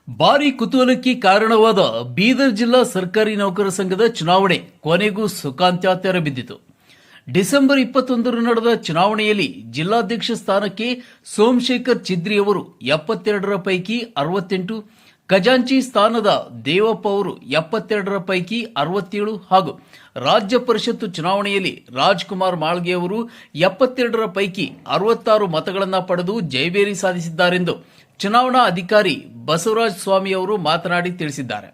ಭಾರಿ ಕುತೂಹಲಕ್ಕೆ ಕಾರಣವಾದ ಬೀದರ್ ಜಿಲ್ಲಾ ಸರ್ಕಾರಿ ನೌಕರ ಸಂಘದ ಚುನಾವಣೆ ಕೊನೆಗೂ ಸುಖಾಂತ್ಯ ತೆರೆಬಿದ್ದಿತು. ಡಿಸೆಂಬರ್ 21 ನಡೆದ ಚುನಾವಣೆಯಲ್ಲಿ ಜಿಲ್ಲಾಧ್ಯಕ್ಷ ಸ್ಥಾನಕ್ಕೆ ಸೋಮಶೇಖರ್ ಚಿದ್ರಿ ಅವರು 72ರ ಪೈಕಿ 68, ಖಜಾಂಚಿ ಸ್ಥಾನದ ದೇವಪ್ಪ ಅವರು 72ರ ಪೈಕಿ 67 ಹಾಗೂ ರಾಜ್ಯ ಪರಿಷತ್ತು ಚುನಾವಣೆಯಲ್ಲಿ ರಾಜ್ಕುಮಾರ್ ಮಾಳ್ಗೆ ಅವರು 72ರ ಪೈಕಿ 66 ಮತಗಳನ್ನು ಪಡೆದು ಜಯಬೇರಿ ಸಾಧಿಸಿದ್ದಾರೆಂದು ಚುನಾವಣಾ ಅಧಿಕಾರಿ ಬಸವರಾಜ ಸ್ವಾಮಿ ಅವರು ಮಾತನಾಡಿ ತಿಳಿಸಿದ್ದಾರೆ.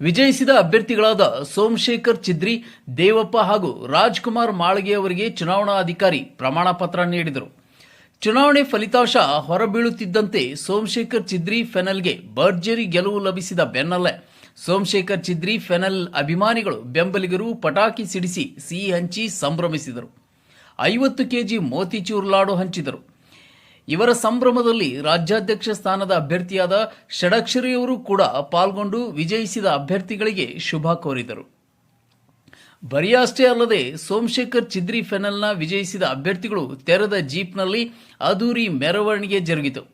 ವಿಜಯಿಸಿದ ಅಭ್ಯರ್ಥಿಗಳಾದ ಸೋಮಶೇಖರ್ ಚಿದ್ರಿ, ದೇವಪ್ಪ ಹಾಗೂ ರಾಜ್ಕುಮಾರ್ ಮಾಳ್ಗೆ ಅವರಿಗೆ ಚುನಾವಣಾ ಅಧಿಕಾರಿ ಪ್ರಮಾಣ ಪತ್ರ ನೀಡಿದರು. ಚುನಾವಣೆ ಫಲಿತಾಂಶ ಹೊರಬೀಳುತ್ತಿದ್ದಂತೆ ಸೋಮಶೇಖರ್ ಚಿದ್ರಿ ಫೆನಲ್ಗೆ ಭರ್ಜರಿ ಗೆಲುವು ಲಭಿಸಿದ ಬೆನ್ನಲ್ಲೇ ಸೋಮಶೇಖರ್ ಚಿದ್ರಿ ಫೆನಲ್ ಅಭಿಮಾನಿಗಳು, ಬೆಂಬಲಿಗರು ಪಟಾಕಿ ಸಿಡಿಸಿ ಸಿಹಿ ಹಂಚಿ ಸಂಭ್ರಮಿಸಿದರು. 50 ಕೆಜಿ ಮೋತಿಚೂರ್ ಲಾಡು ಹಂಚಿದರು. ಇವರ ಸಂಭ್ರಮದಲ್ಲಿ ರಾಜ್ಯಾಧ್ಯಕ್ಷ ಸ್ಥಾನದ ಅಭ್ಯರ್ಥಿಯಾದ ಷಡಕ್ಷರಿಯವರು ಕೂಡ ಪಾಲ್ಗೊಂಡು ವಿಜಯಿಸಿದ ಅಭ್ಯರ್ಥಿಗಳಿಗೆ ಶುಭ ಕೋರಿದರು. ಬರೀ ಅಷ್ಟೇ ಅಲ್ಲದೆ ಸೋಮಶೇಖರ್ ಚಿದ್ರಿ ಫೆನಲ್ನ ವಿಜಯಿಸಿದ ಅಭ್ಯರ್ಥಿಗಳು ತೆರೆದ ಜೀಪ್ನಲ್ಲಿ ಅದ್ದೂರಿ ಮೆರವಣಿಗೆ ಜರುಗಿತು.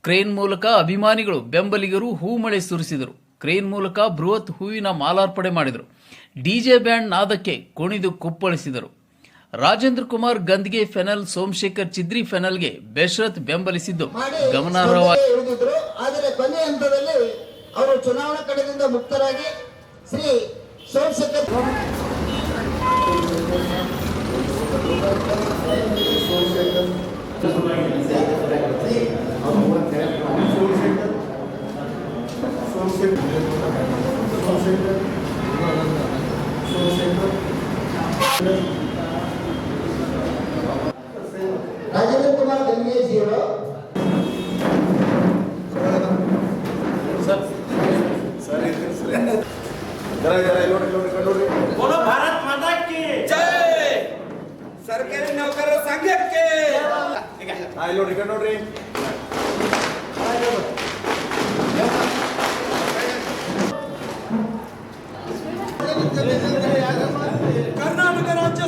ಕ್ರೇನ್ ಮೂಲಕ ಅಭಿಮಾನಿಗಳು, ಬೆಂಬಲಿಗರು ಹೂಮಳೆ ಸುರಿಸಿದರು. ಕ್ರೇನ್ ಮೂಲಕ ಬೃಹತ್ ಹೂವಿನ ಮಾಲಾರ್ಪಣೆ ಮಾಡಿದರು. ಡಿಜೆ ಬ್ಯಾಂಡ್ ನಾದಕ್ಕೆ ಕುಣಿದು ಕುಪ್ಪಳಿಸಿದರು. ರಾಜೇಂದ್ರ ಕುಮಾರ್ ಗಂದ್ಗೆ ಫೆನಲ್, ಸೋಮಶೇಖರ್ ಚಿದ್ರಿ ಫೆನಲ್ಗೆ ಬೆಶ್ರತ್ ಬೆಂಬಲಿಸಿದ್ದು ಗಮನಾರ್ಹವಾಗಿತ್ತು. ಆದರೆ ಕೊನೆಯ ಹಂತದಲ್ಲಿ ಅವರು ಚುನಾವಣಾ ಕಣದಿಂದ ಮುಕ್ತರಾಗಿ ಶ್ರೀ ಸೋಮಶೇಖರ್ ರಾಜೇಂದ್ರ ಕುಮಾರ್ ಗಂಗೆ ಜಿಯವರು बोलो भारत माता की जय, सरकारी नौकर संघ के नोड्री कर्नाटक राज्य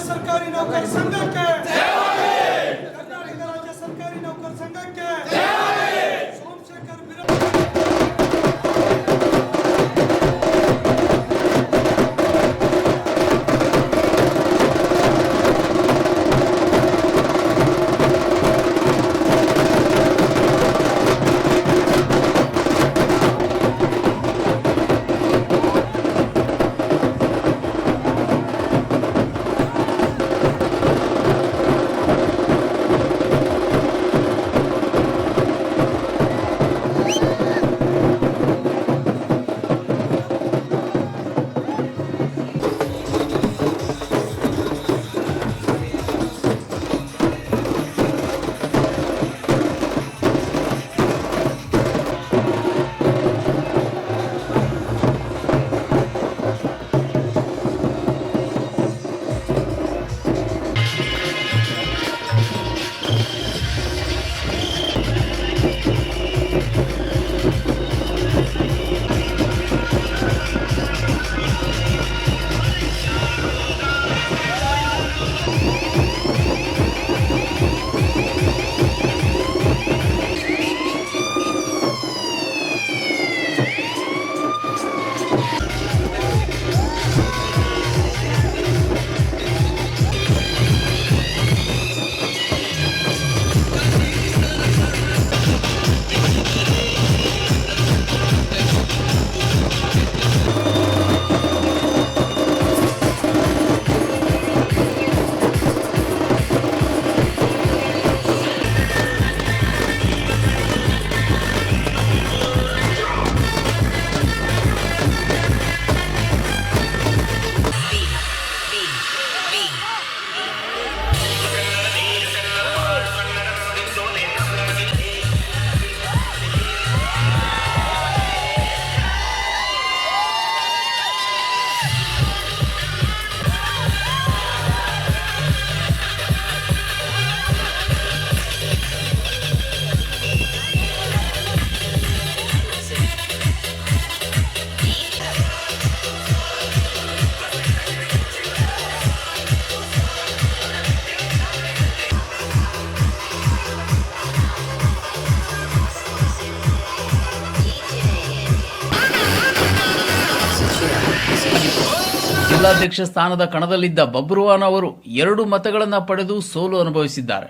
ಜಿಲ್ಲಾಧ್ಯಕ್ಷ ಸ್ಥಾನದ ಕಣದಲ್ಲಿದ್ದ ಬಬ್ರುವಾನ್ ಅವರು 2 ಮತಗಳನ್ನು ಪಡೆದು ಸೋಲು ಅನುಭವಿಸಿದ್ದಾರೆ.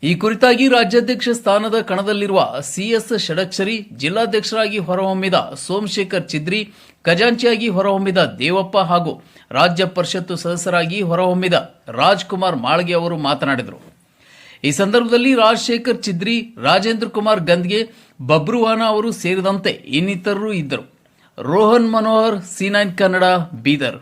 ಈ ಕುರಿತಾಗಿ ರಾಜ್ಯಾಧ್ಯಕ್ಷ ಸ್ಥಾನದ ಕಣದಲ್ಲಿರುವ ಸಿಎಸ್ ಷಡಕ್ಷರಿ, ಜಿಲ್ಲಾಧ್ಯಕ್ಷರಾಗಿ ಹೊರಹೊಮ್ಮಿದ ಸೋಮಶೇಖರ್ ಚಿದ್ರಿ, ಖಜಾಂಚಿಯಾಗಿ ಹೊರಹೊಮ್ಮಿದ ದೇವಪ್ಪ ಹಾಗೂ ರಾಜ್ಯ ಪರಿಷತ್ತು ಸದಸ್ಯರಾಗಿ ಹೊರಹೊಮ್ಮಿದ ರಾಜ್ಕುಮಾರ್ ಮಾಳ್ಗೆ ಅವರು ಮಾತನಾಡಿದರು. ಈ ಸಂದರ್ಭದಲ್ಲಿ ರಾಜಶೇಖರ್ ಚಿದ್ರಿ, ರಾಜೇಂದ್ರ ಕುಮಾರ್ ಗಂದ್ಗೆ, ಬಬ್ರುವಾನ ಅವರು ಸೇರಿದಂತೆ ಇನ್ನಿತರರು ಇದ್ದರು. ರೋಹನ್ ಮನೋಹರ್, C9 ಕನ್ನಡ, ಬೀದರ್.